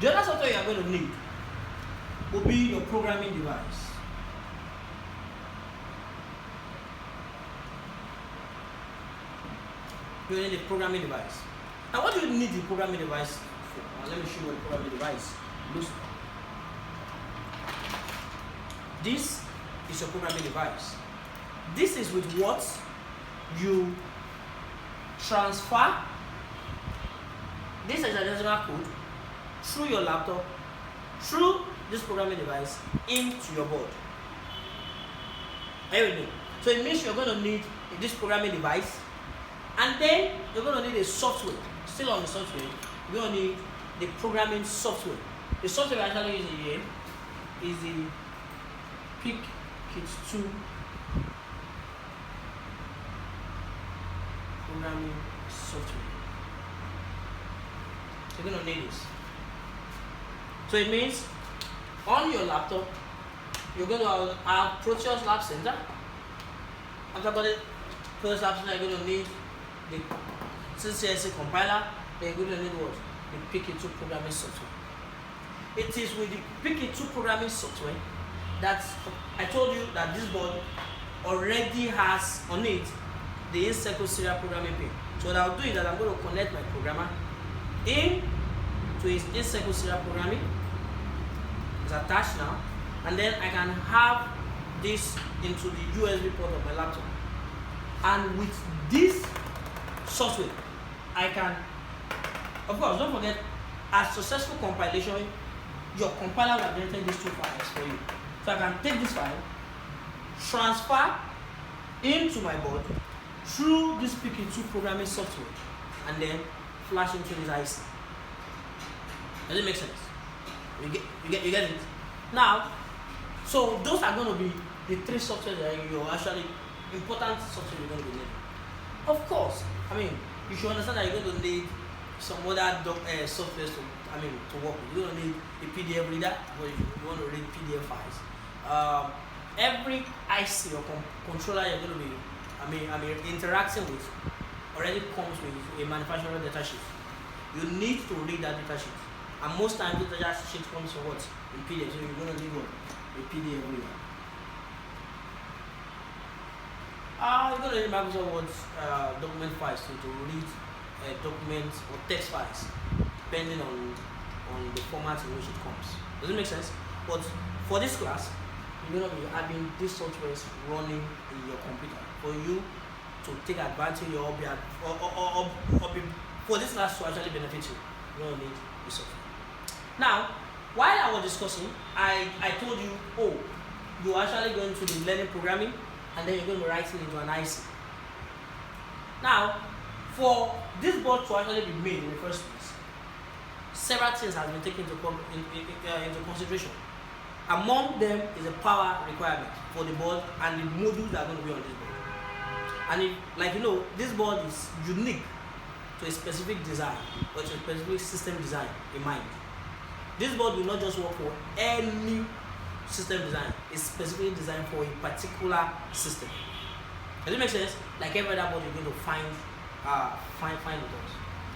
The other software you are going to need will be your programming device. You need a programming device. Now, what do you need the programming device for? Now, let me show you what the programming device looks like. This is your programming device. This is with what you transfer this hexadecimal code through your laptop, through this programming device into your board. Are you with me? So it means you're going to need this programming device, and then you're going to need a software. Still on the software, you're going to need the programming software. The software we're actually using here is the PICkit 2 programming software. So you're going to need this. So it means on your laptop, you're going to have Proteus Lab Center. After that, Proteus Lab Center, you're going to need the CCSC compiler. Then you're going to need what? The PICkit 2 programming software. It is with the PICkit 2 programming software that I told you that this board already has on it the in-circle serial programming pin. So what I'll do is that I'm going to connect my programmer in to his in-circle serial programming. It's attached now, and then I can have this into the USB port of my laptop. And with this software, I can, of course, don't forget, as successful compilation, your compiler will have generated these two files for you. So I can take this file, transfer into my board through this PICkit 2 programming software, and then flash into this IC. Does it make sense? You get it? Now, so those are going to be the three software that you're actually important software you're going to be needing. Of course, I mean, you should understand that you're going to need some other software to work with. You're going to need a PDF reader, or if you want to read PDF files. Every IC or controller you're going to be interacting with already comes with a manufacturer data sheet. You need to read that data sheet. And most times the data sheet comes from what? In PDF. So you're going to need what? A PDF reader. You're going to need Microsoft Word document files to read documents or text files, depending on the format in which it comes. Does it make sense? But for this class, you're going to be having these softwares running in your computer for you to take advantage of for this class to actually benefit you. You're going to need this software. Now, while I was discussing, I told you, you're actually going to be learning programming, and then you're going to be writing into an IC. Now, for this board to actually be made in the first place, several things have been taken into consideration. Among them is the power requirement for the board and the modules that are going to be on this board. And this board is unique to a specific design or to a specific system design in mind. This board will not just work for any system design. It's specifically designed for a particular system. Does it make sense? Like every other board you're going to find with us.